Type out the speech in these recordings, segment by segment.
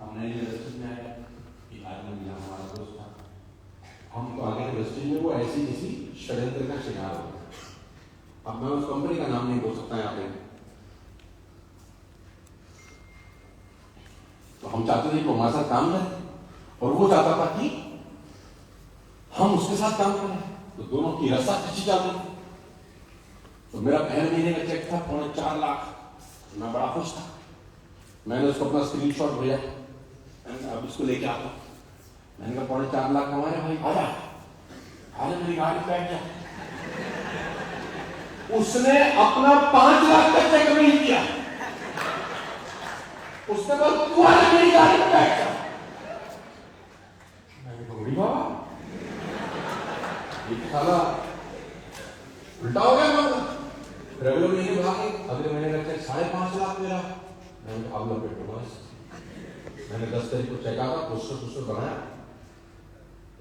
हमने रजिस्टर में आया कि आदमी मिला हमारा दोस्त था, हम तो आगे रजिस्टर में वो ऐसी किसी षड्यंत्र का शिकार हो गया। अब मैं उस कंपनी का नाम नहीं बोल सकता यहाँ पे, तो हम चाहते थे कि हमारे साथ काम करें और वो चाहता था कि हम उसके साथ काम करें, तो दोनों की रस्सा खींची जा रही। तो मेरा पहले महीने का चेक था 4.25 लाख, मैं बड़ा खुश था। मैंने उसको अपना स्क्रीनशॉट भेजा, अब इसको लेके आता हूं। मैंने कहा 4.25 लाख हमारे भाई, आजा आजा मेरी गाड़ी पे बैठ जा। उसने अपना 5 लाख का चेक नहीं दिया, उसने कहा तू आजा मेरी गाड़ी पे बैठ जा। मैंने कहा बड़ी बाबा ये साला उल्टा हो गया। फिर अगले महीने भागे, अगले महीने का चेक 5.5 लाख मेरा। मैंने कहा अब पेट्रोल बस। मैंने 10 तारीख को चेक आया, कुछ बनाया,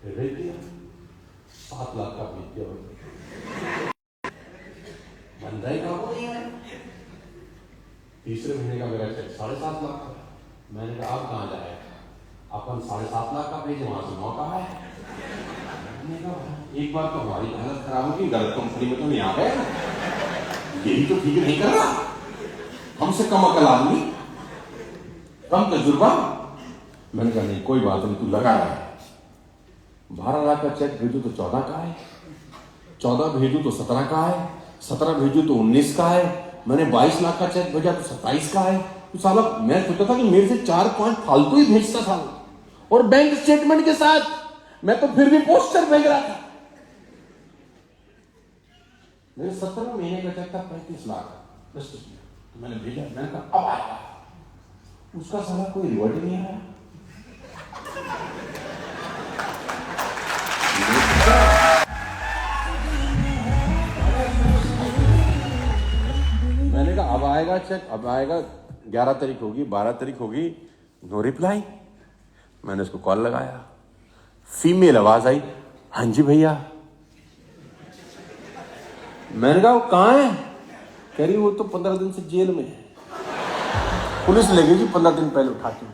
फिर भेज दिया, 7 लाख का भेज दिया। बंदा ही काम नहीं है। तीसरे महीने का मेरा चेक 7.5 लाख का। मैंने कहा अब कहाँ जाए, अपन 7.5 लाख का भेजे, वहां से 9 का है। एक बार तो हमारी हालत खराब होगी, गलत कंपनी में तो नहीं आ गए, यही तो ठीक नहीं कर रहा, हमसे कम अकल आदमी, कम तजुर्बा। मैंने कहा नहीं कोई बात नहीं, तू लगा रहा है, 12 लाख का चेक भेजू तो 14 का है, 14 भेजू तो 17 का है, 17 भेजू तो 19 का है, मैंने 22 लाख का चेक भेजा तो 27 का है। तो साला मैं सोचा था कि मेरे से 4-5 फालतू ही भेजता था, और बैंक स्टेटमेंट के साथ मैं तो फिर भी पोस्टर भेज रहा था। मेरे 17 महीने का चेक था 35 लाख, तो मैंने भेजा। मैंने कहा अब आया, उसका साला कोई रिवर्ट नहीं आया। मैंने कहा अब आएगा चेक, अब आएगा। 11 तारीख होगी, 12 तारीख होगी, नो रिप्लाई। मैंने उसको कॉल लगाया, फीमेल आवाज आई, हाँ जी भैया। मैंने कहा वो कहाँ है? कह रही वो तो 15 दिन से जेल में है, पुलिस ले गई जी 15 दिन पहले उठा के।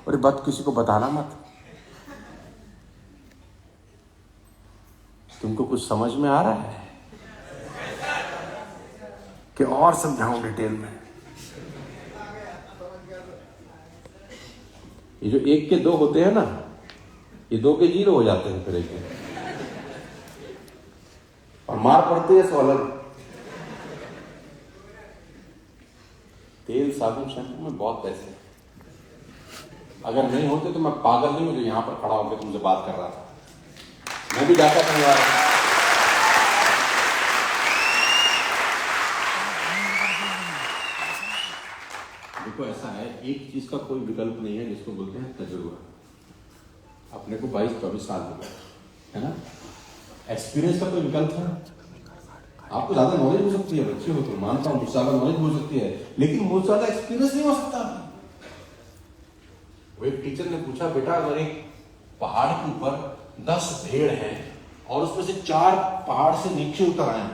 और ये बात किसी को बताना मत। तुमको कुछ समझ में आ रहा है कि और समझाऊं डिटेल में? ये जो 1 के 2 होते हैं ना, ये 2 के 0 हो जाते हैं फिर एक में, और मार पड़ती है सो अलग। तेल साबुन शैम्पू में बहुत पैसे हैं। अगर नहीं होते तो मैं पागल नहीं हूं जो यहां पर खड़ा होकर तुमसे बात कर रहा था। मैं भी जाता था यार। देखो ऐसा है, एक चीज का कोई विकल्प नहीं है जिसको बोलते हैं तजुर्बा। अपने को 22-24 साल हो गए है ना, एक्सपीरियंस का कोई विकल्प है? आपको ज्यादा नॉलेज हो सकती है, बच्चे हो तो मानता हूं, मुझसे ज्यादा नॉलेज हो सकती है, लेकिन मुझसे ज्यादा एक्सपीरियंस नहीं हो सकता। वो एक टीचर ने पूछा, बेटा अगर एक पहाड़ के ऊपर 10 भेड़ हैं और उसमें से 4 पहाड़ से नीचे उतर आए,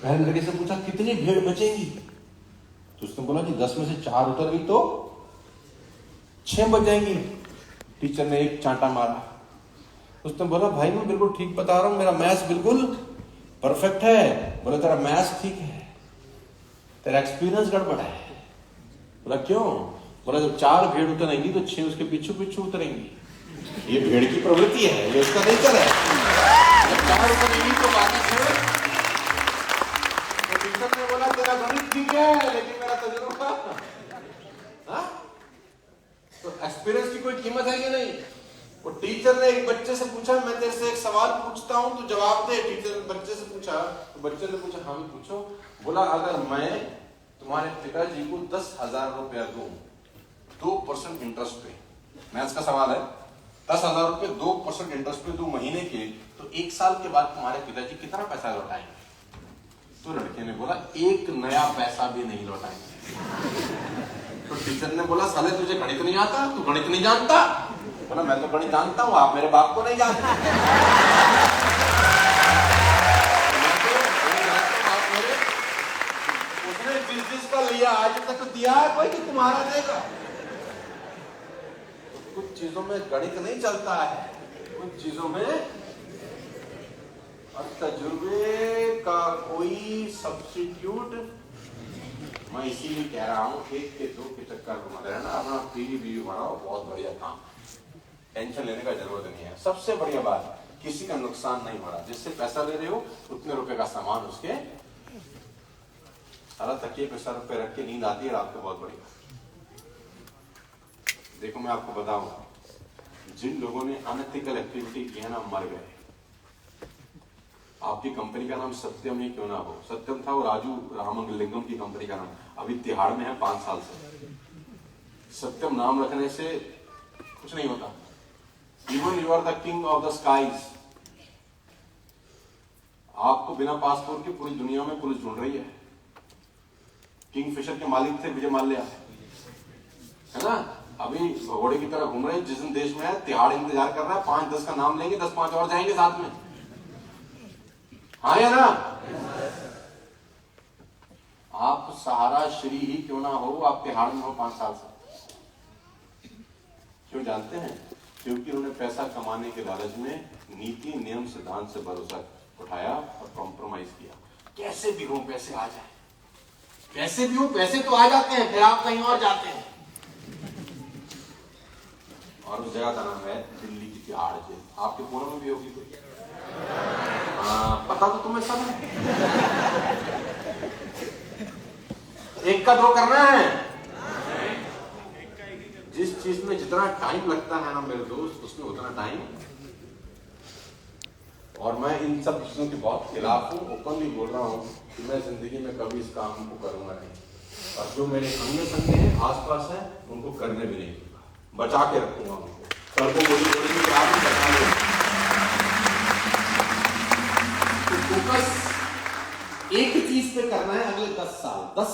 पहले लड़के से पूछा कितनी भेड़ बचेंगी? तो उसने बोला कि 10 में से 4 उतर गई तो 6 बच जाएंगी। टीचर ने एक चांटा मारा। उसने बोला भाई मैं बिल्कुल ठीक बता रहा हूं, मेरा मैथ्स बिल्कुल परफेक्ट है। बोला तेरा मैथ्स ठीक है, तेरा एक्सपीरियंस गड़बड़ है। बोला क्यों? बोला जब 4 भेड़ उतरेंगी तो 6 उसके पीछे पीछे उतरेंगी। ये भेड़ की प्रवृत्ति है, ये उसका नेचर है। जब 4 उतरेंगी तो बाकी छोड़। तो टीचर ने बोला तेरा गणित ठीक है लेकिन मेरा तजुर्बा, तो एक्सपीरियंस की कोई कीमत है कि नहीं? वो टीचर ने एक बच्चे से पूछा, मैं तेरे से एक सवाल पूछता हूं तो जवाब दे। टीचर ने बच्चे से पूछा, तो बच्चे ने पूछा हाँ भी पूछो। बोला अगर मैं तुम्हारे पिताजी को 10,000 रुपया दूं 2% इंटरेस्ट पे, मैथ्स का सवाल है, 10,000 रुपये 2% इंटरेस्ट पे दूं महीने के, तो 1 साल के बाद तुम्हारे पिताजी कितना पैसा लौटाएंगे? तो लड़के ने बोला 1 नया पैसा भी नहीं लौटाएंगे। तो टीचर ने बोला साले तुझे गणित नहीं आता, तू गणित नहीं जानता? बोला मैं तो गणित जानता हूं, आप मेरे बाप को नहीं जानते। उसने जिस का लिया आज तक दिया है कोई कि तुम्हारा देगा? चीजों में गणित नहीं चलता है, कुछ चीजों में और तजुर्बे का कोई सब्स्टिट्यूट। मैं इसीलिए कह रहा हूं, एक के दो के चक्कर में मत रहना, अपना पीवी बीवी बनाओ, बहुत बढ़िया काम, टेंशन लेने का जरूरत नहीं है। सबसे बढ़िया बात, किसी का नुकसान नहीं हो रहा, जिससे पैसा ले रहे हो उतने रुपए का सामान उसके सारा तकिए पे सर पे रख के नींद आती है रात को, बहुत बढ़िया। देखो मैं आपको बताऊंगा, जिन लोगों ने अनएथिकल एक्टिविटी की है ना, मर गए। आपकी कंपनी का नाम सत्यम ही क्यों ना हो, सत्यम था वो राजू रामलिंगम की कंपनी का नाम, अभी तिहाड़ में है 5 साल से। सत्यम नाम रखने से कुछ नहीं होता। Even you are the king of the skies, आपको बिना पासपोर्ट के पूरी दुनिया में पुलिस ढूंढ रही है। किंगफिशर के मालिक थे विजय माल्या, है ना, अभी भगोड़े की तरह घूम रहे हैं, जिस देश में है तिहाड़ इंतजार कर रहा है, 5-10 का नाम लेंगे, 10-5 और जाएंगे साथ में, हाँ या ना। आप सहारा श्री ही क्यों ना हो, आप तिहाड़ में हो 5 साल से, क्यों जानते हैं? क्योंकि उन्होंने पैसा कमाने के लालच में नीति नियम सिद्धांत से भरोसा उठाया और कॉम्प्रोमाइज किया। कैसे भी हो पैसे आ जाए, कैसे भी हो पैसे तो आ जाते हैं, फिर आप कहीं और जाते हैं। और उस जगह का नाम है दिल्ली की तिहाड़ जेल। आपके फोनों में भी होगी कोई, पता तो तुम्हें सब है। एक का दो करना है। जिस चीज में जितना टाइम लगता है ना मेरे दोस्त, उसमें उतना टाइम। और मैं इन सब चीजों के बहुत खिलाफ हूँ, ओपनली बोल रहा हूँ कि मैं जिंदगी में कभी इस काम को करूंगा नहीं। और जो मेरे अंग संग है, आसपास है, उनको करने भी नहीं दूंगा, बचा के रखूंगा उनको। कल को बोली कि आप ही बचा लो। तो फोकस एक ही चीज पे करना है अगले 10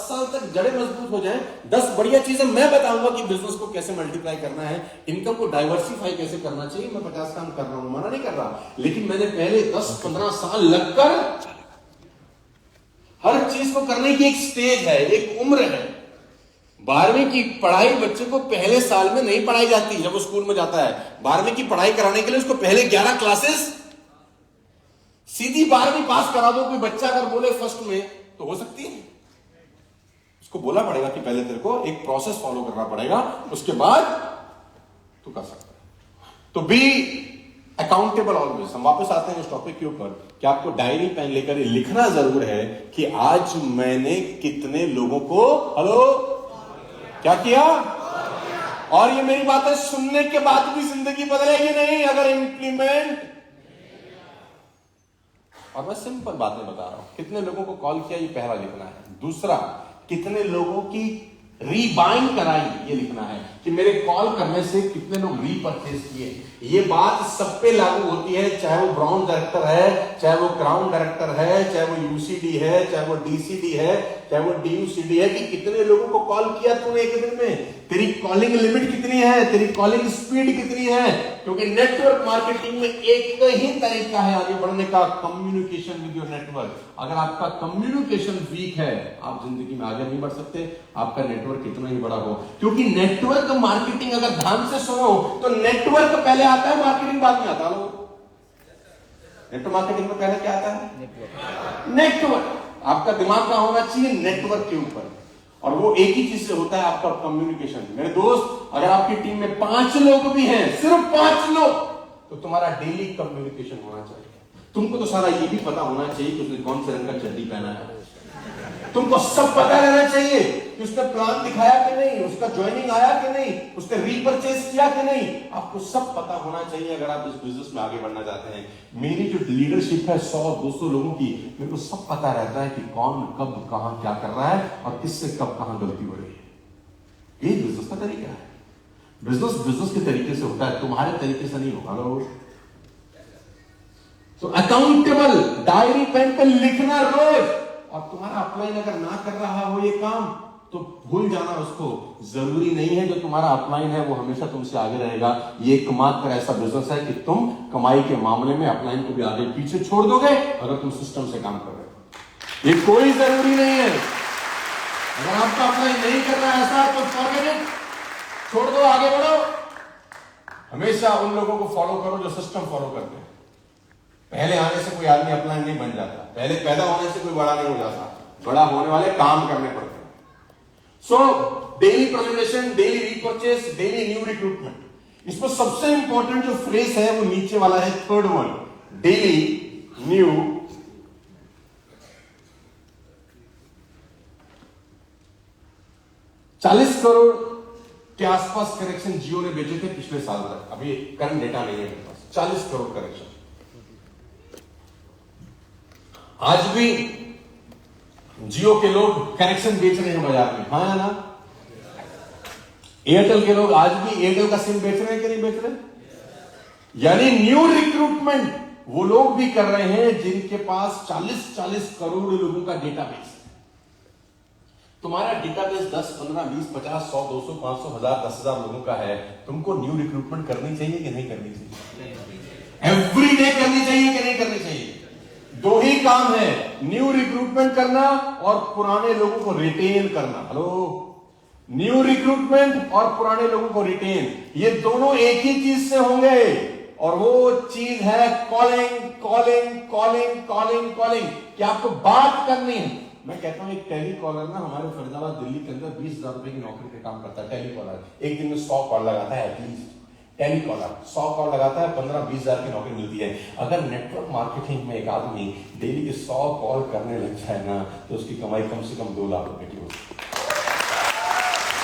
साल तक जड़ें मजबूत हो जाएं। 10 बढ़िया चीजें मैं बताऊंगा कि बिजनेस को कैसे मल्टीप्लाई करना है, इनकम को डाइवर्सिफाई कैसे करना चाहिए। मैं 50 काम कर रहा हूं, मना नहीं कर रहा, लेकिन मैंने पहले 10-15 साल लगकर हर चीज को करने की एक स्टेज है, एक उम्र है। 12वीं की पढ़ाई बच्चे को पहले साल में नहीं पढ़ाई जाती जब वो स्कूल में जाता है। 12वीं की पढ़ाई कराने के लिए उसको पहले 11 क्लासेस, सीधी 12वीं पास करा दो। कोई बच्चा अगर बोले फर्स्ट में तो हो सकती है, उसको बोला पड़ेगा कि पहले तेरे को एक प्रोसेस फॉलो करना पड़ेगा, उसके बाद तू कर सकता है। तो बी अकाउंटेबल ऑलवेज। हम वापस आते हैं इस टॉपिक के ऊपर कि आपको डायरी पेन लेकर लिखना जरूर है कि आज मैंने कितने लोगों को हेलो क्या किया। और ये मेरी बातें सुनने के बाद भी जिंदगी बदलेगी नहीं अगर इंप्लीमेंट। और मैं सिंपल बातें बता रहा हूं, कितने लोगों को कॉल किया ये पहला लिखना है। दूसरा, कितने लोगों की रीबाइंग कराई ये लिखना है कि मेरे कॉल करने से कितने लोग रीपरचेज किए। ये बात सब पे लागू होती है, चाहे वो ब्राउन डायरेक्टर है, चाहे वो क्राउन डायरेक्टर है, चाहे वो यूसीडी है, चाहे वो डीसीडी है, चाहे वो डीयूसीडी है, कि कितने लोगों को कॉल किया तूने एक दिन में, तेरी कॉलिंग लिमिट कितनी है, तेरी कॉलिंग स्पीड कितनी है। क्योंकि नेटवर्क मार्केटिंग में एक ही तरीका है आगे बढ़ने का, कम्युनिकेशन विद योर नेटवर्क। अगर आपका कम्युनिकेशन वीक है, आप जिंदगी में आगे नहीं बढ़ सकते, आपका नेटवर्क कितना ही बड़ा हो। क्योंकि नेटवर्क मार्केटिंग अगर ध्यान से सुनो तो नेटवर्क पहले आता है, मार्केटिंग बाद में आता है। नेटवर्क मार्केटिंग में पहले क्या आता है? नेटवर्क। आपका दिमाग का होना चाहिए नेटवर्क के ऊपर, और वो एक ही चीज से होता है, आपका कम्युनिकेशन। मेरे दोस्त, अगर आपकी टीम में 5 लोग भी हैं, सिर्फ 5 लोग, तो तुम्हारा डेली कम्युनिकेशन होना चाहिए। तुमको तो सारा ये भी पता होना चाहिए कि उसने कौन से रंग का चड्डी पहना है। तुमको सब पता रहना चाहिए कि उसने प्लान दिखाया कि नहीं, उसका ज्वाइनिंग आया कि नहीं, उसने रीपरचेज किया कि नहीं। आपको सब पता होना चाहिए अगर आप इस बिजनेस में आगे बढ़ना चाहते हैं। मेरी जो लीडरशिप है 100-200 लोगों की, मेरे को सब पता रहता है कि कौन कब कहां क्या कर रहा है और किससे कब कहां गलती हो रही है। ये बिजनेस का तरीका है। बिजनेस के तरीके से होता है, तुम्हारे तरीके से नहीं होगा लोग। तो अकाउंटेबल, डायरी पेन पे लिखना रोज। और तुम्हारा अपलाइन अगर ना कर रहा हो ये काम तो भूल जाना उसको। जरूरी नहीं है जो तुम्हारा अपलाइन है वो हमेशा तुमसे आगे रहेगा। ये एकमात्र ऐसा बिजनेस है कि तुम कमाई के मामले में अपलाइन को भी आगे पीछे छोड़ दोगे अगर तुम सिस्टम से काम कर रहे हो। ये कोई जरूरी नहीं है। अगर आपका अपलाइन नहीं कर रहा है ऐसा तो फॉरगेट इट, छोड़ दो, आगे बढ़ो। हमेशा उन लोगों को फॉलो करो जो सिस्टम फॉलो करते हैं। पहले आने से कोई आदमी अपना नहीं बन जाता, पहले पैदा होने से कोई बड़ा नहीं हो जाता, बड़ा होने वाले काम करने पड़ते हैं। So daily presentation, daily repurchase, daily new recruitment. इसमें सबसे इंपॉर्टेंट जो फ्रेज है वो नीचे वाला है, third one, daily new 40 crore के आसपास करेक्शन जियो ने बेचे थे पिछले साल तक। अभी करंट डेटा नहीं है मेरे पास। 40 करोड़ करेक्शन। आज भी जियो के लोग कनेक्शन बेच रहे हैं बाजार में, हाँ या ना? एयरटेल के लोग आज भी एयरटेल का सिम बेच रहे हैं कि नहीं बेच रहे? यानी न्यू रिक्रूटमेंट वो लोग भी कर रहे हैं जिनके पास 40 करोड़ लोगों का डेटाबेस। तुम्हारा डेटाबेस 10, 15, 20, 50, 100, 200, 500, 1000, 10,000 लोगों का है। तुमको न्यू रिक्रूटमेंट करनी चाहिए कि नहीं करनी चाहिए? एवरी डे करनी चाहिए कि नहीं करनी चाहिए? दो ही काम है, न्यू रिक्रूटमेंट करना और पुराने लोगों को रिटेन करना। हेलो, न्यू रिक्रूटमेंट और पुराने लोगों को रिटेन, ये दोनों एक ही चीज से होंगे और वो चीज है calling, calling, calling, calling, calling. क्या आपको बात करनी है? मैं कहता हूं एक टेली कॉलर ना हमारे फरीदाबाद दिल्ली के अंदर 20,000 रुपए की नौकरी पे काम करता है। टेली कॉलर एक दिन में 100 कॉल लगाता है एटलीस्ट। टेली कॉलर 100 कॉल लगाता है, 15-20,000 की नौकरी मिलती है। अगर नेटवर्क मार्केटिंग में एक आदमी डेली के 100 कॉल करने लग जाए ना तो उसकी कमाई कम से कम 2 लाख रुपए की होगी।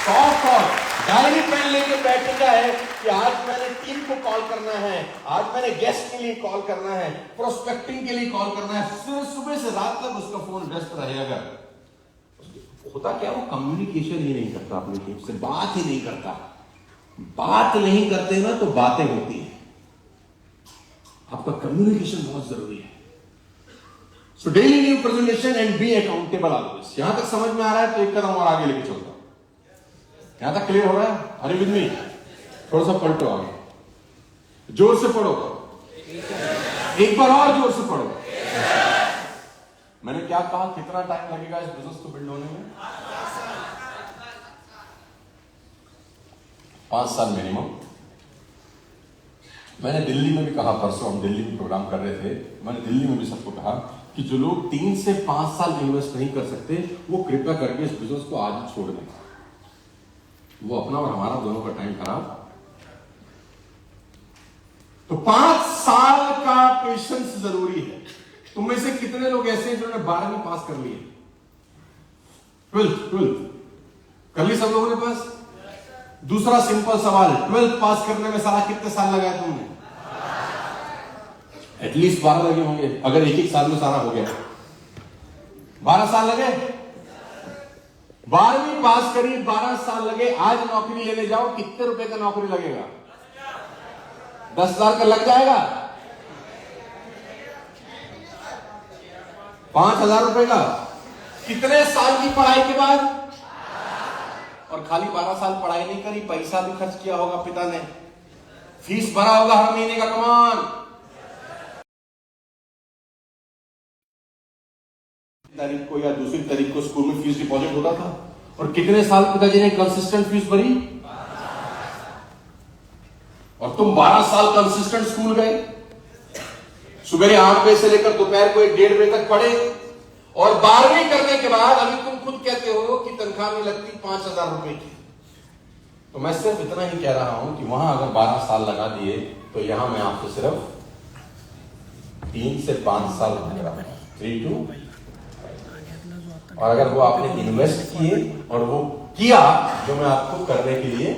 100 कॉल, डायरी पेन लेके बैठेगा है कि आज मैंने टीम को कॉल करना है, आज मैंने गेस्ट के लिए कॉल करना है, प्रोस्पेक्टिंग के लिए कॉल करना है। फिर सुबह से रात तक उसका फोन व्यस्त रहेगा। होता क्या, वो कम्युनिकेशन ही नहीं करता अपनी टीम से, बात ही नहीं करता। बात नहीं करते ना तो बातें होती है। आपका कम्युनिकेशन बहुत जरूरी है। So daily new presentation and be accountable always. यहां तक समझ में आ रहा है तो एक कदम और आगे लेके चलता हूं। यहां तक क्लियर हो रहा है? अरे विद मी, थोड़ा सा पलटो आगे, जोर से पढ़ो, एक बार और जोर से पढ़ो। मैंने क्या कहा, कितना टाइम लगेगा इस बिजनेस को बिल्ड होने में? 5 साल मिनिमम। मैंने दिल्ली में भी कहा, परसों हम दिल्ली में प्रोग्राम कर रहे थे, मैंने दिल्ली में भी सबको कहा कि जो लोग 3 से 5 साल इन्वेस्ट नहीं कर सकते वो कृपया करके इस बिजनेस को आज ही छोड़ दें। वो अपना और हमारा दोनों का टाइम खराब। तो 5 साल का पेशेंस जरूरी है। तुम में से कितने लोग ऐसे हैं जिन्होंने 12वीं पास कर ली है? 12th कर ली सब लोगों ने पास? दूसरा सिंपल सवाल, 12th पास करने में सारा कितने साल लगाए तुमने? एटलीस्ट 12 लगे होंगे, अगर एक साल में सारा हो गया। 12 साल लगे। 12वीं पास करी, 12 साल लगे। आज नौकरी लेने जाओ, कितने रुपए का नौकरी लगेगा? 10,000 का लग जाएगा। 5,000 रुपए का। कितने साल की पढ़ाई के बाद? और खाली 12 साल पढ़ाई नहीं करी, पैसा भी खर्च किया होगा पिता ने, फीस भरा होगा हर महीने का। कमान तारीख को या दूसरी तारीख को स्कूल में फीस डिपॉजिट होता था। और कितने साल पिताजी ने कंसिस्टेंट फीस भरी? और तुम 12 साल कंसिस्टेंट स्कूल गए, सुबह 8 बजे से लेकर दोपहर को 1-1:30 बजे तक पढ़े, और 12वीं करने के बाद अभी तुम खुद कहते हो कि तनख्वाह नहीं लगती 5,000 रुपए की। तो मैं सिर्फ इतना ही कह रहा हूं कि वहां अगर 12 साल लगा दिए तो यहां मैं आपसे सिर्फ 3 से 5 साल लग रहा हूं, 3 to 5। और अगर वो आपने इन्वेस्ट किए और वो किया जो मैं आपको करने के लिए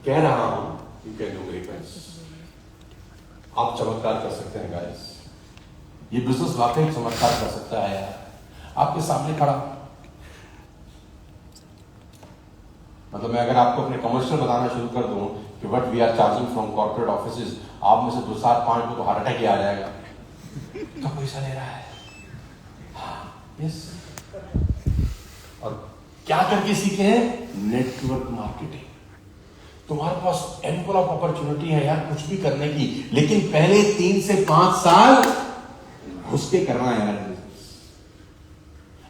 कह रहा हूं, यू कैन डू ग्रेट। आप चमत्कार कर सकते हैं गाइस। ये बिजनेस वाकई चमत्कार कर सकता है यार। आपके सामने खड़ा, मतलब मैं अगर आपको अपने कमर्शियल बताना शुरू कर दूं कि what we are charging from corporate offices, आप में से 2-4-5 को तो हार्ट अटैक ही आ जाएगा। तो पैसा ले रहा है, यस। और क्या करके सीखे हैं? Network marketing. तुम्हारे पास एम्पल ऑफ अपॉर्चुनिटी है यार कुछ भी करने की, लेकिन पहले 3 से 5 साल घुस के करना है यार।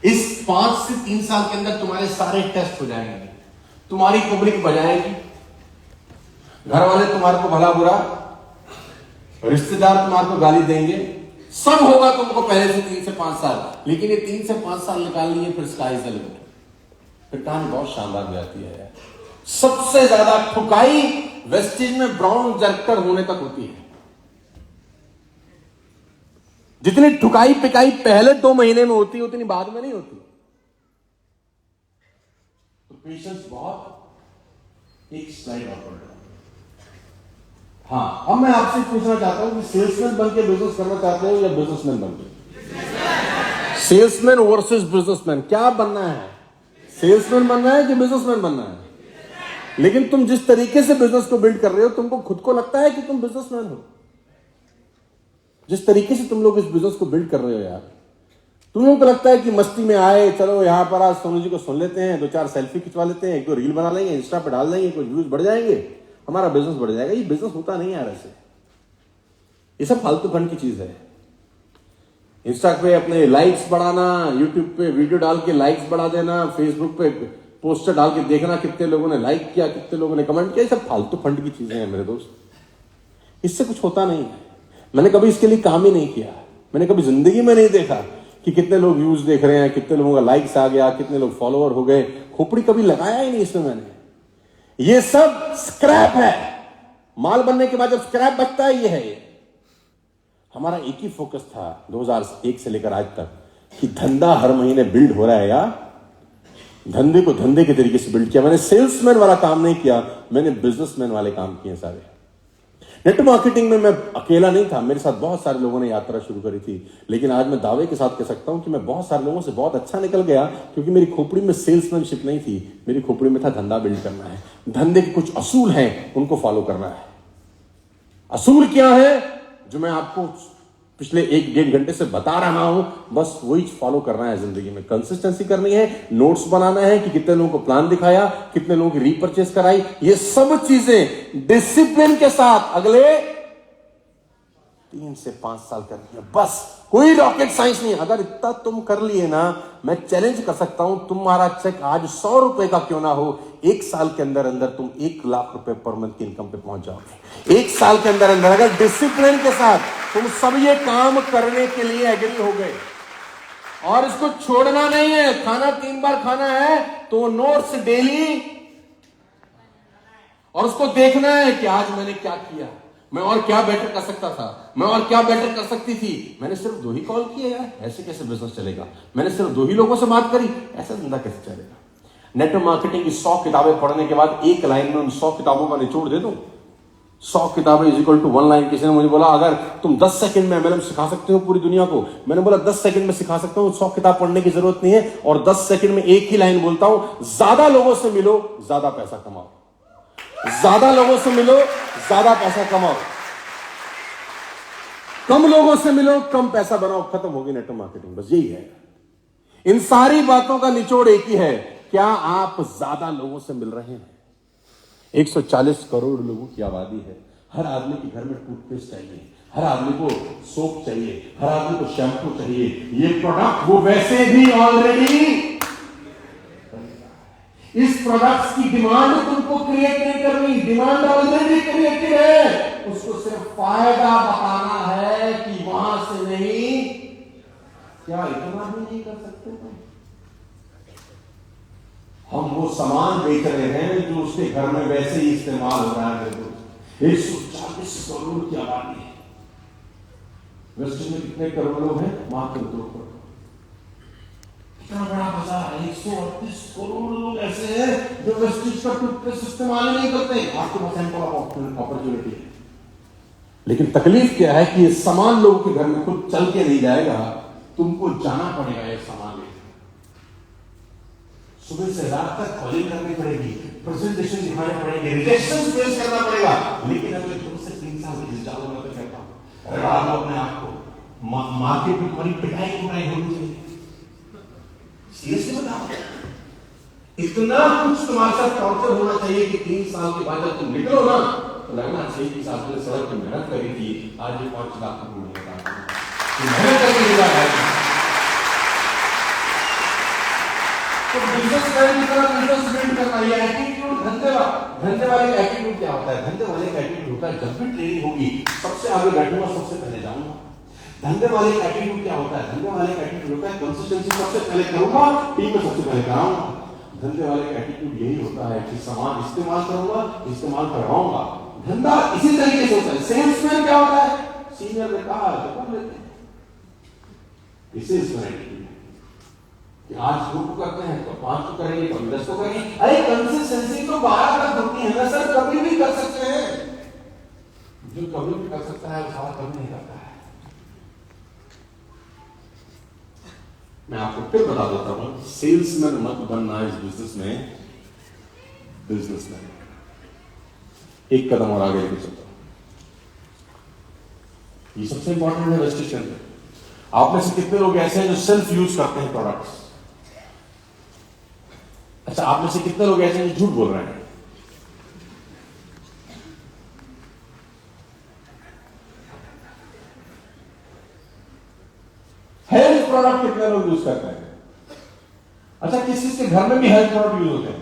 इस 5 से 3 साल के अंदर तुम्हारे सारे टेस्ट हो जाएंगे, तुम्हारी पब्लिक बजाएगी, घर वाले तुम्हारे को भला बुरा, रिश्तेदार तुम्हारे को गाली देंगे, सब होगा तुमको पहले से 3 से 5 साल, लेकिन ये 3 से 5 साल निकाल लिए, फिर स्काई इज द लिमिट। फिर कहानी बहुत शानदार हो जाती है यार। सबसे ज्यादा ठुकाई वेस्टेज में ब्राउन जर्कर होने तक होती है। जितनी ठुकाई पिकाई पहले 2 महीने में होती है उतनी बाद में नहीं होती। तो पेशेंस बहुत। एक स्लाइड और पढ़ रहा हूं। हाँ, अब मैं आपसे पूछना चाहता हूं कि सेल्समैन बन के बिजनेस करना चाहते हो या बिजनेसमैन बन के? सेल्समैन वर्सेस बिजनेसमैन, क्या बनना है? सेल्समैन बनना है कि बिजनेसमैन बनना है? लेकिन तुम जिस तरीके से बिजनेस को बिल्ड कर रहे हो, तुमको खुद को लगता है कि तुम बिजनेसमैन हो? जिस तरीके से तुम लोग इस बिजनेस को बिल्ड कर रहे हो यार, तुम लोगों को लगता है कि मस्ती में आए, चलो यहां पर आज सोनू जी को सुन लेते हैं, 2-4 सेल्फी खिंचवा लेते हैं, 1-2 रील बना लेंगे, इंस्टा पे डाल देंगे, कुछ व्यूज बढ़ जाएंगे, हमारा बिजनेस बढ़ जाएगा। ये बिजनेस होता नहीं यार ऐसे। ये सब फालतू फंड की चीज है। इंस्टा पे अपने लाइक्स बढ़ाना, यूट्यूब पे वीडियो डाल के लाइक्स बढ़ा देना, फेसबुक पे पोस्टर डाल के देखना कितने लोगों ने लाइक किया, कितने लोगों ने कमेंट किया, ये सब फालतू फंड की चीजें हैं मेरे दोस्त। इससे कुछ होता नहीं है। मैंने कभी इसके लिए काम ही नहीं किया। मैंने कभी जिंदगी में नहीं देखा कि कितने लोग व्यूज देख रहे हैं, कितने लोगों का लाइक्स आ गया, कितने लोग फॉलोअर हो गए। खोपड़ी कभी लगाया ही नहीं इसमें मैंने। ये सब स्क्रैप है। माल बनने के बाद जब स्क्रैप बचता है, ये है ये। हमारा एक ही फोकस था 2001 से लेकर आज तक कि धंधा हर महीने बिल्ड हो रहा है या धंधे को धंधे के तरीके से बिल्ड किया। मैंने सेल्समैन वाला काम नहीं किया, मैंने बिजनेसमैन वाले काम किए सारे। नेट मार्केटिंग में मैं अकेला नहीं था, मेरे साथ बहुत सारे लोगों ने यात्रा शुरू करी थी। लेकिन आज मैं दावे के साथ कह सकता हूं कि मैं बहुत सारे लोगों से बहुत अच्छा निकल गया, क्योंकि मेरी खोपड़ी में सेल्समैनशिप नहीं थी, मेरी खोपड़ी में था धंधा बिल्ड करना है। धंधे के कुछ असूल हैं, उनको फॉलो करना है। असूल क्या है जो मैं आपको पिछले 1-1.5 घंटे से बता रहा हूं, बस वही फॉलो करना है जिंदगी में। कंसिस्टेंसी करनी है, नोट्स बनाना है कि कितने लोगों को प्लान दिखाया, कितने लोगों की रीपरचेस कराई, ये सब चीजें डिसिप्लिन के साथ अगले 3 से 5 साल करनी है। बस कोई रॉकेट साइंस नहीं। अगर इतना तुम कर लिए ना, मैं चैलेंज कर सकता हूं, तुम्हारा चेक आज 100 रुपए का क्यों ना हो, 1 साल के अंदर अंदर तुम 1 लाख रुपए पर मंथ की इनकम पे पहुंच जाओगे। 1 साल के अंदर अंदर अगर डिसिप्लिन के साथ तुम सब ये काम करने के लिए एग्री हो गए। और इसको छोड़ना नहीं है। खाना 3 बार खाना है तो नोट्स डेली, और उसको देखना है कि आज मैंने क्या किया, मैं और क्या बेटर कर सकता था, मैं और क्या बेटर कर सकती थी। मैंने सिर्फ 2 ही कॉल किए यार, ऐसे कैसे बिजनेस चलेगा। मैंने सिर्फ 2 ही लोगों से बात करी, ऐसा धंधा कैसे चलेगा। नेटवर्क मार्केटिंग की 100 किताबें पढ़ने के बाद एक लाइन में उन 100 किताबों का निचोड़ दे दूं। 100 किताबें इज इक्वल टू 1 लाइन। किसी ने मुझे बोला अगर तुम 10 सेकंड में MLM सिखा सकते हो पूरी दुनिया को, मैंने बोला 10 सेकंड में सिखा सकता हूं, 100 किताब पढ़ने की जरूरत नहीं है। और 10 सेकंड में एक ही लाइन बोलता हूं, ज्यादा लोगों से मिलो, ज्यादा पैसा कमाओ। ज्यादा लोगों से मिलो, ज्यादा पैसा कमाओ। कम लोगों से मिलो, कम पैसा बनाओ। खत्म होगी नेटवर्क मार्केटिंग। बस यही है। इन सारी बातों का निचोड़ एक ही है, क्या आप ज्यादा लोगों से मिल रहे हैं। 140 करोड़ लोगों की आबादी है। हर आदमी के घर में टूथपेस्ट चाहिए, हर आदमी को सोप चाहिए, हर आदमी को शैम्पू चाहिए। ये प्रोडक्ट वो वैसे भी ऑलरेडी, इस प्रोडक्ट्स की डिमांड तुमको क्रिएट नहीं करनी, डिमांड ऑलरेडी क्रिएटेड है। उसको सिर्फ फायदा बताना है कि वहां से नहीं। क्या इतना भी नहीं कर सकते तुम? हम वो सामान बेच रहे हैं जो उसके घर में वैसे ही इस्तेमाल हो रहा है। 140 करोड़ की आबादी है। वेस्ट में कितने करोड़ लोग हैं? मात्र 2 करोड़। इतना बड़ा बाजार है। 138 करोड़ लोग ऐसे हैं जो वेस्टेज का टूथपेस्ट इस्तेमाल नहीं करते। आपके पास एम्पल अपॉर्चुनिटी है। लेकिन तकलीफ क्या है कि ये सामान लोगों के घर में खुद चल के नहीं जाएगा, तुमको जाना पड़ेगा ये सामान लेकर। सुबह से रात तक कॉलिंग करनी पड़ेगी, प्रेजेंटेशन दिखाने पड़ेंगे, रिजेक्शन फेस करना पड़ेगा। लेकिन अगर 2 से 3 साल की जाओ, मैं तो कहता हूं लगा लो अपने आप को। मार्केट में तुम्हारी पिटाई होनी चाहिए। सीरियसली बताओ, इतना कुछ तुम्हारे साथ टॉर्चर होना चाहिए कि 3 साल के बाद जब तुम निकलो ना, तो लगना चाहिए कि साथ में सड़क पे मेहनत करी थी, आज ये 5 लाख रुपए मिलेगा। मेहनत करके मिला है। तो बिजनेसमैन की तरह बिजनेस बिल्ड करना, ये एटीट्यूड धंधे वाले का एटीट्यूड क्या होता है? धंधे वाले का एटीट्यूड होता है, जब भी ट्रेनिंग होगी सबसे आगे बैठूंगा, सबसे पहले जाऊंगा। धंधे वाले का एटीट्यूड क्या होता है? धंधे वाले का एटीट्यूड होता है कंसिस्टेंसी सबसे पहले करूंगा, टीम में सबसे पहले कराऊंगा। धंधे वाले का एटीट्यूड यही होता है कि सामान इस्तेमाल करूंगा, इस्तेमाल करवाऊंगा। धंधा इसी तरीके से होता है। सेल्समैन क्या होता है? सीनियर ने कहा तो कर लेते हैं, इसे एटीट्यूड कि आज 2 को करते हैं तो 5 को करेंगे, कभी 10 को करेंगे। अरे कंसिस्टेंसी तो 12 तक होती है ना सर, कभी भी कर सकते हैं। जो कभी भी कर सकता है वो सारा कभी नहीं करता है। मैं आपको फिर बता देता हूं, सेल्समैन मत बनना इस बिजनेस में, बिजनेसमैन। एक कदम और आगे लेके चलता हूं, ये सबसे इंपॉर्टेंट है रजिस्ट्रेशन। आप में से कितने लोग ऐसे हैं जो सेल्फ यूज करते हैं प्रोडक्ट्स? अच्छा, आप में से कितने लोग ऐसे हैं जो झूठ बोल रहे हैं? हेल्थ प्रोडक्ट कितने लोग यूज करते हैं? अच्छा, किस चीज के घर में भी हेल्थ प्रोडक्ट यूज होते हैं?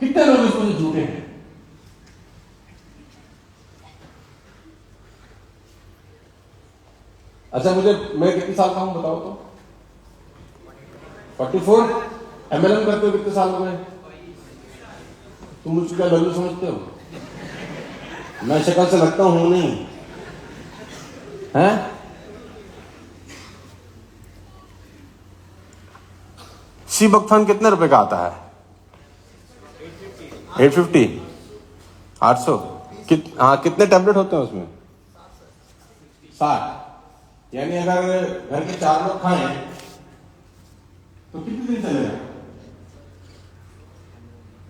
कितने लोग इसमें झूठे हैं? अच्छा, मैं कितने साल का हूं बताओ तो? 44। MLM करते हो कितने साल में? तुम मुझको क्या वैल्यू समझते हो? मैं शक्ल से लगता हूं नहीं है? सीबकथन कितने रुपए का आता है? 850, 800। कितने टैबलेट होते हैं उसमें? 60। यानी अगर घर के 4 लोग खाएं तो कितने दिन चलेगा?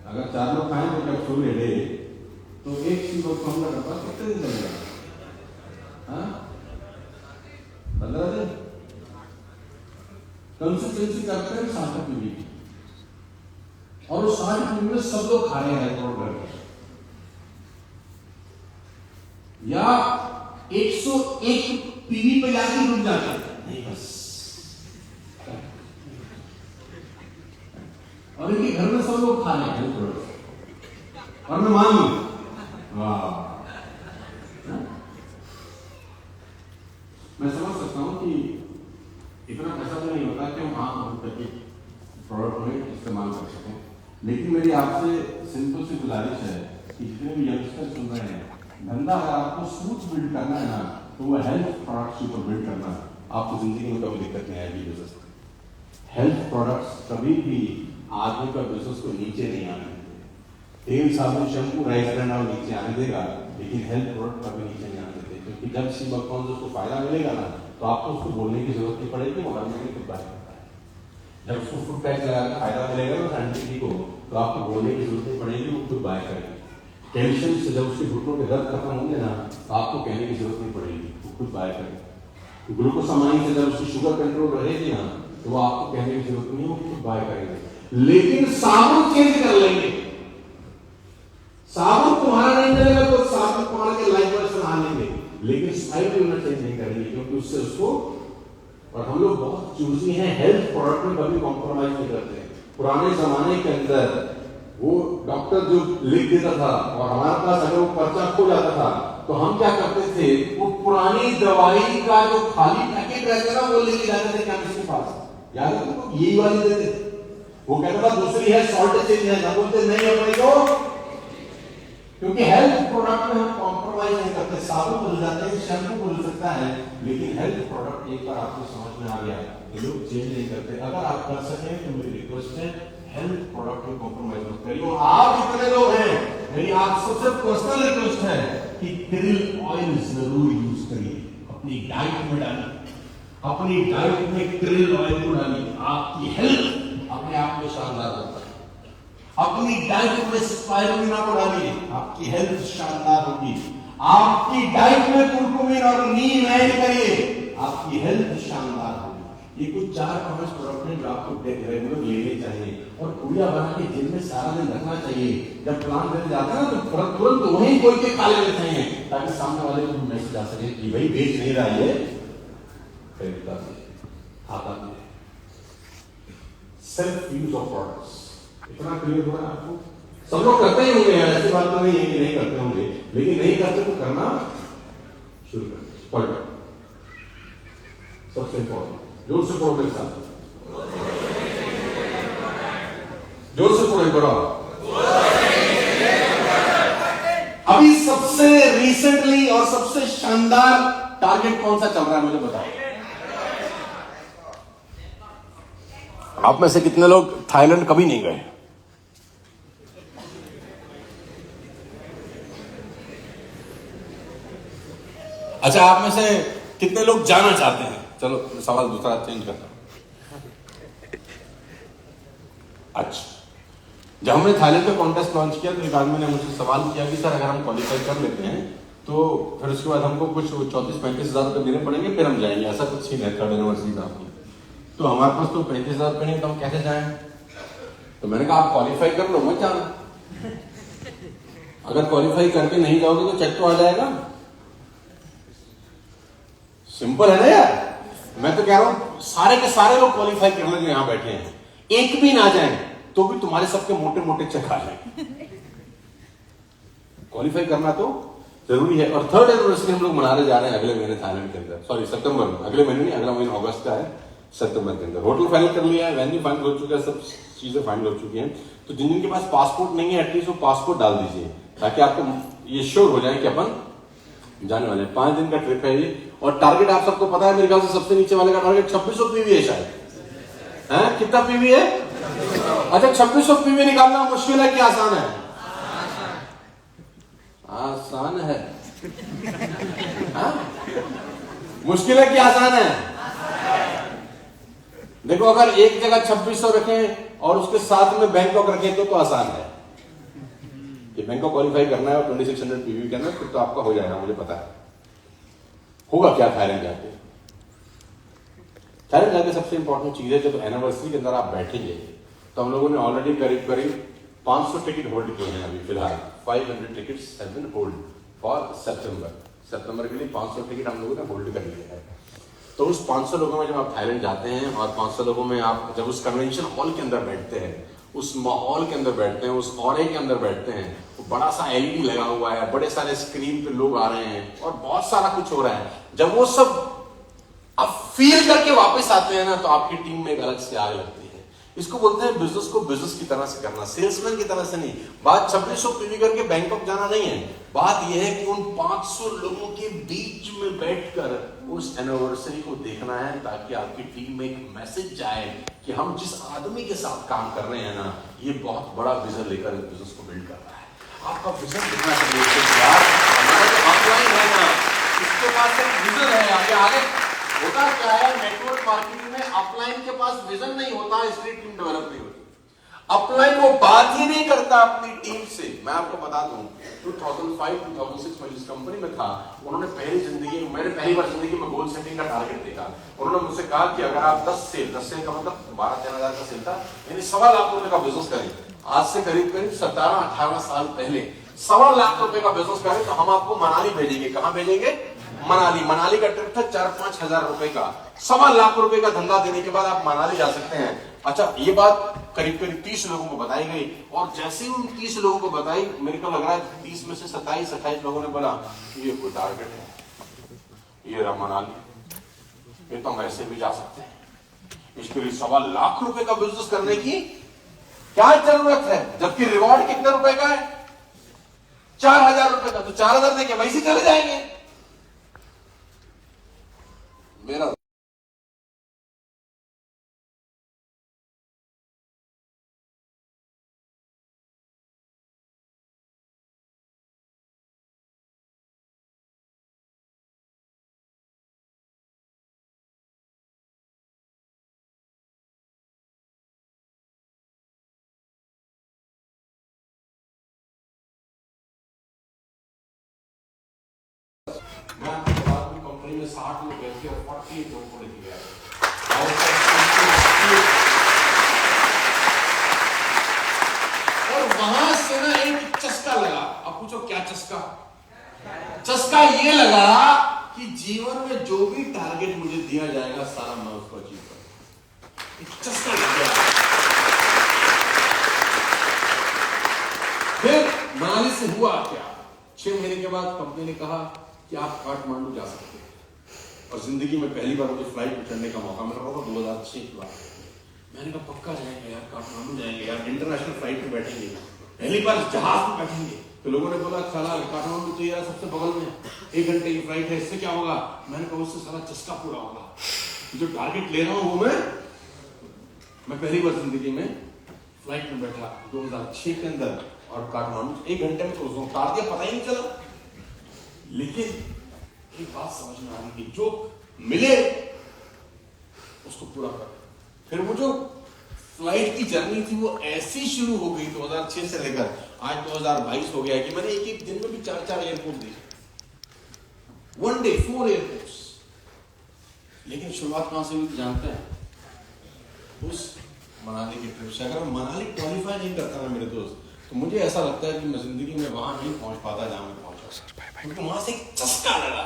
अगर 4 लोग खाएं तो जब फुल डे तो एक सीबकथन का डब्बा कितने दिन चलेगा? 15 दिन। कंसिस्टेंसी करते हैं 60 पीवी और उस 60 पीवी में सब लोग खा रहे हैं प्रोडक्ट, या 101 पीवी पे जाके रुक जाते हैं नहीं बस। और इनके घर में सब लोग खा रहे हैं प्रोडक्ट, और मैं मान लू वाह, मैं समझ सकता हूं कि इतना पैसा तो नहीं होता कि हम आम करके प्रोडक्ट में इस्तेमाल कर सकें, लेकिन मेरी आपसे सिंपल सी गुजारिश है कि जितने भी यंगस्टर सुन रहे हैं, धंधा अगर आपको सूट बिल्ड करना है ना, तो वो हेल्थ प्रोडक्ट्स ऊपर बिल्ड करना है। आपको जिंदगी में कभी दिक्कत नहीं आएगी बिजनेस में। हेल्थ प्रोडक्ट्स कभी भी आदमी का बिजनेस को नीचे नहीं आने देते। तेल, साबुन, शैम्पू, राइस ब्रांड और नीचे आने देगा, लेकिन हेल्थ प्रोडक्ट कभी नीचे नहीं आने देते, क्योंकि जब सीबकथन से उसको फायदा मिलेगा ना, तो आपको उसको बोलने की जरूरत नहीं पड़ेगी, वो हर महीने खुद बाय करता है। जब उसको फूड पैक लगाकर फायदा मिलेगा ना साइंटिफिक को, तो आपको बोलने की जरूरत नहीं पड़ेगी, वो खुद बाय करेगी। कैल्शियम से जब उसके घुटनों के दर्द खत्म होंगे ना, तो आपको कहने की जरूरत नहीं पड़ेगी, वो खुद बाय करेगी। ग्लूकोसामाइन से जब उसकी शुगर कंट्रोल रहेगी ना, तो वो आपको कहने की जरूरत नहीं है, वो खुद बाय करेंगे। लेकिन साबुन चेंज कर लेंगे, साबुन तुम्हारा नहीं मिलेगा तो साबुन तुम्हारा के लाइफ वर्जन आ लेंगे, लेकिन स्टाइल यूनिट चेंज नहीं करेंगे, क्योंकि उससे उसको। और हम लोग बहुत चूजी हैं, हेल्थ प्रोडक्ट में कभी कॉम्प्रोमाइज नहीं करते। पुराने जमाने के अंदर वो डॉक्टर जो लिख देता था और हमारे पास अगर वो पर्चा खो जाता था, तो हम क्या करते थे, वो पुरानी दवाई का जो खाली पैकेट रहता था वो लेके जाते थे केमिस्ट के पास, याद है तुमको? यही वाली देते थे। वो कहता था दूसरी है, सॉल्ट चेंज है ना, बोलते नहीं अपने को, क्योंकि हेल्थ प्रोडक्ट में हम कॉम्प्रोमाइज नहीं करते। साबुन बदल जाते हैं, शैम्पू बदल सकता है, लेकिन हेल्थ प्रोडक्ट एक बार आपको समझ में आ गया, ये लोग चेंज नहीं करते। अगर आप कर सकें तो मेरी रिक्वेस्ट है, हेल्थ प्रोडक्ट में कॉम्प्रोमाइज मत करिए। आप कितने लोग हैं, मेरी आप सबसे पर्सनल रिक्वेस्ट है कि क्रिल ऑयल जरूर यूज करिए, अपनी डाइट में डालिए, अपनी डाइट में क्रिल ऑयल को डालिए, आपकी हेल्थ अपने आप में शानदार होता है। अपनी डाइट में स्पाइरुलिना को डालिए, आपकी हेल्थ शानदार होगी। आपकी डाइट में कुरकुमिन और नीम ऐड करिए, आपकी हेल्थ शानदार होगी। ये कुछ 4-5 प्रोडक्ट हैं जो आपको रेगुलर लेने चाहिए और पूजा बना के जिम में सारा दिन रखना चाहिए। जब प्लान करने जाते हैं ना, तो तुरंत वहीं कोई के खा लेने चाहिए, ताकि सामने वाले को मैसेज आ सके कि भाई बेच नहीं रहा, ये खरीदता है, खाता है। Self use of products. इतना क्लियर हो रहा है आपको? सब लोग करते ही होंगे यार, ऐसी बात तो नहीं है कि नहीं करते होंगे, लेकिन नहीं करते तो करना शुरू करें। सबसे इंपॉर्टेंट, जोर से पढ़ो मेरे साथ, जोर से पढ़ो बड़ा। अभी सबसे रिसेंटली और सबसे शानदार टारगेट कौन सा चल रहा है मुझे बताओ। आप में से कितने लोग थाईलैंड कभी नहीं गए? अच्छा, आप में से कितने लोग जाना चाहते हैं? चलो सवाल दूसरा चेंज करता हूं। अच्छा, जब हमने थाईलैंड का कॉन्टेस्ट लॉन्च किया तो एक आदमी ने मुझसे सवाल किया कि सर अगर हम क्वालिफाई कर लेते हैं तो फिर उसके बाद हमको कुछ 34-35 हजार रुपए देने पड़ेंगे, फिर हम जाएंगे, ऐसा कुछ सीन है थर्ड एनिवर्सरी का आपकी। तो हमारे पास तो 35,000 रुपए नहीं, तो हम कैसे जाएं? तो मैंने कहा आप क्वालिफाई कर लो, मत जाना। अगर क्वालिफाई करके नहीं जाओगे तो चेक तो आ जाएगा। सिंपल है ना यार। मैं तो कह रहा हूं सारे के सारे लोग क्वालिफाई कर लेंगे, यहां बैठे हैं, एक भी ना जाए तो भी तुम्हारे सबके मोटे मोटे चेक आ जाए। क्वालिफाई करना तो जरूरी है। और थर्ड एनिवर्सरी हम लोग मनाने जा रहे हैं अगले महीने थाईलैंड के अंदर, सॉरी सितंबर में, अगले महीने नहीं, अगला महीना अगस्त का है, सितंबर के अंदर। होटल फाइनल कर लिया है, वेन्यू फाइनल हो चुका है, सब चीजें फाइनल हो चुकी हैं। तो जिन जिनके पास पासपोर्ट नहीं है एटलीस्ट वो पासपोर्ट डाल दीजिए, ताकि आपको ये श्योर हो जाए कि अपन जाने वाले हैं। 5 दिन का ट्रिप है ये। और टारगेट आप सबको पता है मेरे ख्याल से सबसे नीचे वाले का टारगेट 2600 पीवी है शायद, है? कितना पीवी है? अच्छा, 2600 पीवी निकालना मुश्किल है कि आसान है? आसान है। हाँ? मुश्किल है कि आसान है? देखो, अगर एक जगह 2600 रखें और उसके साथ में बैंकॉक रखें तो आसान है कि बैंकॉक क्वालिफाई करना है और 2600 पीवी करना है, फिर तो आपका हो जाएगा, मुझे पता है। होगा क्या थाईलैंड जाके? थाईलैंड जाके सबसे इंपॉर्टेंट चीज है, जब एनिवर्सरी के अंदर आप बैठेंगे तो हम लोगों ने ऑलरेडी करीब करीब 500 टिकट होल्ड किए हैं अभी फिलहाल। 500 tickets have been hold for सितंबर के लिए 500 टिकट हम लोगों ने होल्ड कर लिया है। तो उस 500 लोगों में जब आप थाईलैंड जाते हैं और 500 लोगों में आप जब उस कन्वेंशन हॉल के अंदर बैठते हैं, उस माहौल के अंदर बैठते हैं, उस ऑरे के अंदर बैठते हैं, तो बड़ा सा एलईडी लगा हुआ है, बड़े सारे स्क्रीन पे लोग आ रहे हैं और बहुत सारा कुछ हो रहा है। जब वो सब आप फील करके वापस आते हैं ना, तो आपकी टीम में एक अलग से आग लगती है। इसको बोलते हैं बिजनेस को बिजनेस की तरह से करना, सेल्समैन की तरह से नहीं। बात 2600 पीवी करके बैंकॉक जाना नहीं है, बात यह है कि उन 500 लोगों के बीच में बैठकर उस एनिवर्सरी को देखना है, ताकि आपकी टीम में एक मैसेज जाए कि हम जिस आदमी के साथ काम कर रहे हैं ना, ये बहुत बड़ा विजन लेकर इस बिजनेस को बिल्ड कर रहा है। आपका विजन कितना चाहिए? हमारा जो अपलाइन है ना, इसके पास एक विजन है। आगे होता क्या है, नेटवर्क मार्केटिंग में अपलाइन के पास विजन नहीं होता, इसलिए टीम डेवलप नहीं होती। अपलाइन वो बात ही नहीं करता अपनी टीम से। मैं आपको बता दूं, 2005-2006 में जिस कंपनी में था, उन्होंने मैंने पहली बार जिंदगी में गोल सेटिंग का टारगेट देखा। उन्होंने मुझसे कहा कि अगर आप 10 सेल का मतलब 12-13 हजार का सेल था, यानी 1.25 लाख रुपए का बिजनेस करें, आज से करीब 17-18 साल पहले 1.25 लाख रुपए का बिजनेस करें, तो हम आपको मनाली भेजेंगे। कहां भेजेंगे? मनाली का ट्रिप था 4-5 हजार रुपए का। 1.25 लाख रुपए का धंधा देने के बाद आप मनाली जा सकते हैं। अच्छा, ये बात करीब 30 लोगों को बताई गई, और जैसे ही उन 30 लोगों को बताई, मेरे को लग रहा है 30 में से 27-28 लोगों ने बोला ये कोई टारगेट है, ये रहा मनाली, ये तो हम ऐसे भी जा सकते हैं। इसके लिए 1.25 लाख रुपए का बिजनेस करने की क्या जरूरत है, जबकि रिवॉर्ड कितने रुपए का है? 4,000 रुपए का। तो 4,000 देके वैसे चले जाएंगे। मेरा कंपनी में 60 लोग बैठे और 48 लोगों को लेके गया, और वहां से ना एक चस्का लगा। अब पूछो क्या चस्का? चस्का ये लगा कि जीवन में जो भी टारगेट मुझे दिया जाएगा, सारा मैं उसको अचीव करूं। चस्का लग गया। फिर मनाली से हुआ क्या, 6 महीने के बाद कंपनी ने कहा कि आप काठमांडू जा सकते हैं। और जिंदगी में पहली बार मुझे फ्लाइट में चढ़ने का मौका मिला होगा 2006 की बात। मैंने कहा पक्का जाएंगे यार, काठमांडू जाएंगे यार, इंटरनेशनल फ्लाइट में बैठेंगे, पहली बार जहाज में बैठेंगे। तो लोगों ने बोला साला काठमांडू तो यार सबसे बगल में 1 घंटे की फ्लाइट है, इससे क्या होगा। मैंने कहा उससे सारा चस्का पूरा होगा, जो टारगेट ले रहा हूं वो मैं पहली बार जिंदगी में फ्लाइट में बैठा 2006 के अंदर, और काठमांडू 1 घंटे में तो उतार दिया, पता ही नहीं चला। लेकिन एक बात समझ में आ रही कि जो मिले उसको पूरा कर। फिर वो जो फ्लाइट की जर्नी थी वो ऐसी शुरू हो गई 2006 से लेकर आज 2022 हो गया है कि मैंने एक दिन में भी 4 एयरपोर्ट देखे, 1 डे 4 एयरपोर्ट्स। लेकिन शुरुआत कहां से हुई जानते हैं, उस मनाली की ट्रिप से। अगर मैं मनाली क्वालिफाई नहीं करता ना मेरे दोस्त, तो मुझे ऐसा लगता है कि मैं जिंदगी में वहां नहीं पहुंच पाता जहां मैं पहुंचा, क्योंकि वहां से एक चस्का लगा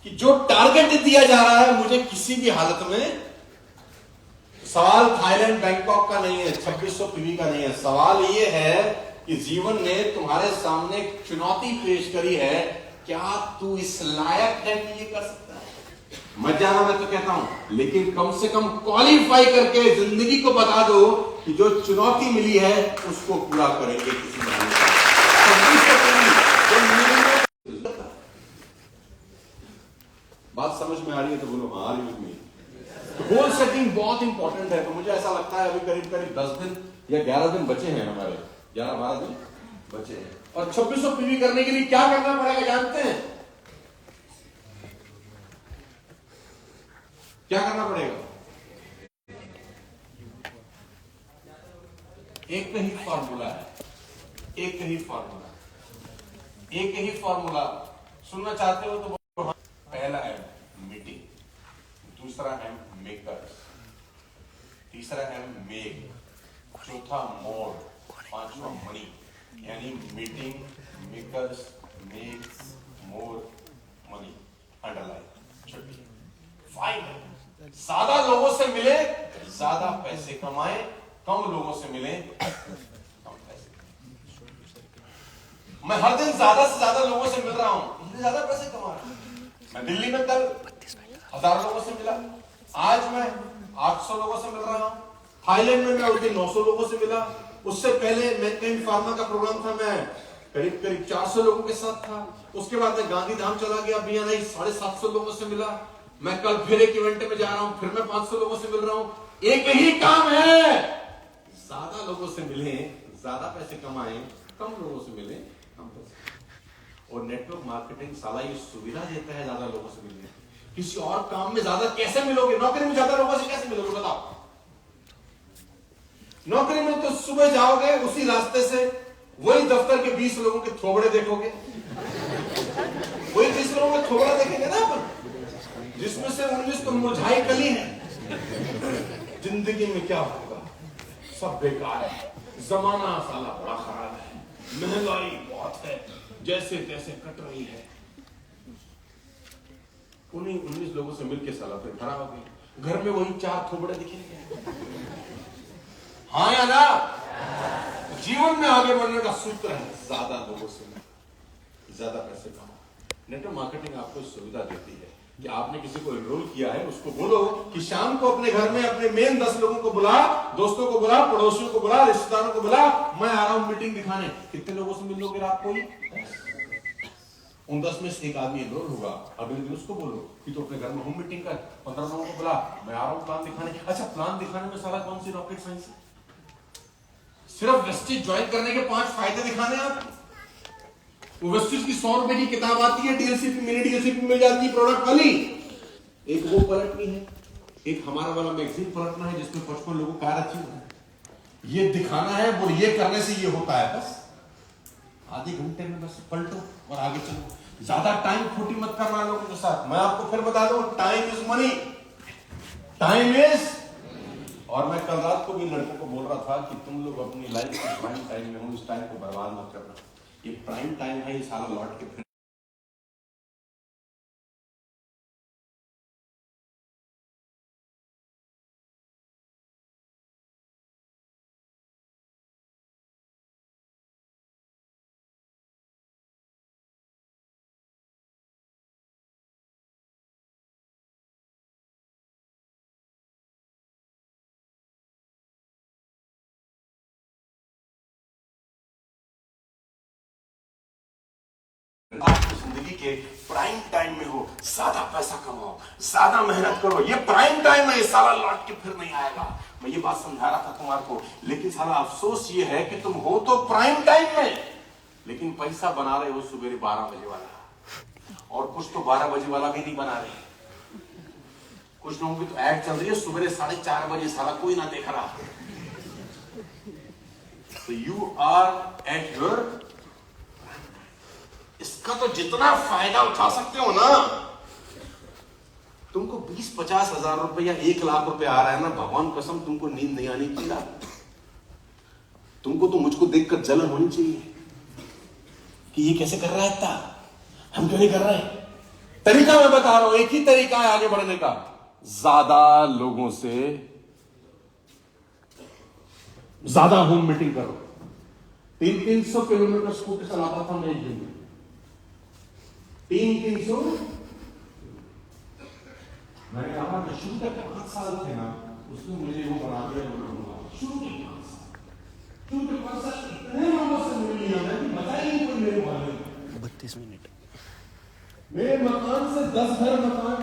कि जो टारगेट दिया जा रहा है मुझे किसी भी हालत में, सवाल थाईलैंड बैंकॉक का नहीं है, 2600 पीवी का नहीं है, सवाल ये है कि जीवन ने तुम्हारे सामने चुनौती पेश करी है, क्या तू इस लायक है कि ये कर सकता है। मत जाना मैं तो कहता हूं, लेकिन कम से कम क्वालिफाई करके जिंदगी को बता दो कि जो चुनौती मिली है उसको पूरा करेंगे किसी बात समझ में आ रही है तो बोलो हाँ, आ रही है। गोल सेटिंग बहुत इंपॉर्टेंट है। तो मुझे ऐसा लगता है अभी करीब 10 दिन या 11 दिन बचे हैं, हमारे 11-12 दिन बचे हैं, और 2600 पीवी करने के लिए क्या करना पड़ेगा जानते हैं? क्या करना पड़ेगा? एक ही फॉर्मूला है, एक ही फॉर्मूला, एक ही फॉर्मूला। सुनना चाहते हो तो बोलो। पहला है मीटिंग, दूसरा है मेकर्स, तीसरा है मेक, चौथा मोर, पांचवा मनी। यानी मीटिंग, मेकर्स, मेक्स, मोर, मनी। अंडरलाइन छुट्टी 5 है। ज्यादा लोगों से मिले, ज्यादा पैसे कमाए, कम लोगों से मिले, कम पैसे। मैं हर दिन ज्यादा से ज्यादा लोगों से मिल रहा हूं, इसलिए ज्यादा पैसे कमा रहा हूं। मैं दिल्ली में कल 1000 लोगों से मिला, आज मैं 800 लोगों से मिल रहा हूं। थाईलैंड में मैं उस दिन 900 लोगों से मिला। उससे पहले मैं कहीं फार्मा का प्रोग्राम था, मैं करीब 400 लोगों के साथ था। उसके बाद मैं गांधीधाम चला गया, BNI 750 लोगों से मिला। मैं कल फिर एक इवेंट में जा रहा हूं, फिर मैं 500 लोगों से मिल रहा हूं। एक ही काम है, ज्यादा लोगों से मिले, ज्यादा पैसे कमाए, कम लोगों से मिले, कम पैसे। और नेटवर्क मार्केटिंग साला ये सुविधा देता है ज्यादा लोगों से मिलने। किसी और काम में ज्यादा कैसे मिलोगे? नौकरी में ज्यादा लोगों से कैसे मिलोगे बताओ? नौकरी में तो सुबह जाओगे उसी रास्ते से, वही दफ्तर के 20 लोगों के थोबड़े देखोगे, वही 20 लोगों के थोबड़ा देखेंगे ना अपन, जिसमें से 19 तो मुरझाई कली है। जिंदगी में क्या होगा? सब बेकार है, जमाना साला बड़ा खराब है, महंगाई बहुत है, जैसे तैसे कट रही है। उन्हीं 19 लोगों से मिलके साला फिर खड़ा हो गया। घर में वही 4 थोबड़े दिखेंगे। हाँ या ना? जीवन में आगे बढ़ने का सूत्र है ज्यादा लोगों से ज्यादा पैसे कमाओ। नेटवर्क मार्केटिंग आपको सुविधा देती है कि आपने किसी को एनरोल किया है, उसको बोलो कि शाम को अपने घर में अपने मेन 10 लोगों को बुला, दोस्तों को बुला, पड़ोसियों को बुला, रिश्तेदारों को बुला, मैं आ रहा हूं मीटिंग दिखाने। कितने लोगों से मिलोगे रात को ही? उन 10 में से एक आदमी एनरोल होगा। अगले दिन उसको बोलो कि तो अपने घर में होम मीटिंग कर, 15 लोगों को बुला, मैं आ रहा हूं प्लान दिखाने। अच्छा, प्लान दिखाने में साला कौन सी रॉकेट साइंस है? सिर्फ वेस्टेज ज्वाइन करने के 5 फायदे दिखाने आप। वो वेस्टेज की 100 रुपए की किताब आती है, डीएलसीपी मिनी डीएलसीपी मिल जाती है प्रोडक्ट वाली। एक वो पलटनी है, एक हमारा वाला मैगजीन पलटना है जिसमें 55 लोगों का रखी है। ये दिखाना है, वो ये करने से ये होता है। बस आधे घंटे में बस पलटो और आगे चलो। ज्यादा टाइम खोटी मत करना लोगों के साथ। मैं आपको फिर बता दूं, time is money, time is. और मैं कल रात को भी लड़कों को बोल रहा था कि तुम लोग अपनी लाइफ के प्राइम टाइम में हो, इस टाइम को बर्बाद मत करना। ये प्राइम टाइम है, ये सारा लौट के फिर आपकी जिंदगी के प्राइम टाइम में हो, ज्यादा पैसा कमाओ, ज्यादा मेहनत करो। ये प्राइम टाइम है, ये साला लौट के फिर नहीं आएगा। मैं ये बात समझा रहा था तुम्हारे को, लेकिन साला अफसोस ये है कि तुम हो तो प्राइम टाइम में, लेकिन पैसा बना रहे हो सुबह 12 बजे वाला, और कुछ तो 12 बजे वाला भी नहीं बना रहे। कुछ लोगों की तो ऐड चल रही है सुबह 4:30 बजे, साला कोई ना देख रहा। तो यू आर एट योर, इसका तो जितना फायदा उठा सकते हो ना। तुमको 20-50 हजार रुपए या 1 लाख रुपए आ रहा है ना, भगवान कसम तुमको नींद नहीं आनी चाहिए। तुमको तो मुझको देखकर जलन होनी चाहिए कि ये कैसे कर रहा है इतना, हम क्यों नहीं कर रहे। तरीका मैं बता रहा हूं, एक ही तरीका है आगे बढ़ने का, ज्यादा लोगों से ज्यादा होम मीटिंग करो। 300 किलोमीटर स्कूटर चलाता था मैं एक दिन में, 300। मैंने कहा कि शुरू के 5 साल थे ना, उसने मुझे वो बना दिया। शुरू के 5 साल इतने लोगों से मिल लिया मैं कि बता ही नहीं कोई मेरे बारे में। 32 मिनट। मेरे मकान से 10 घर मकान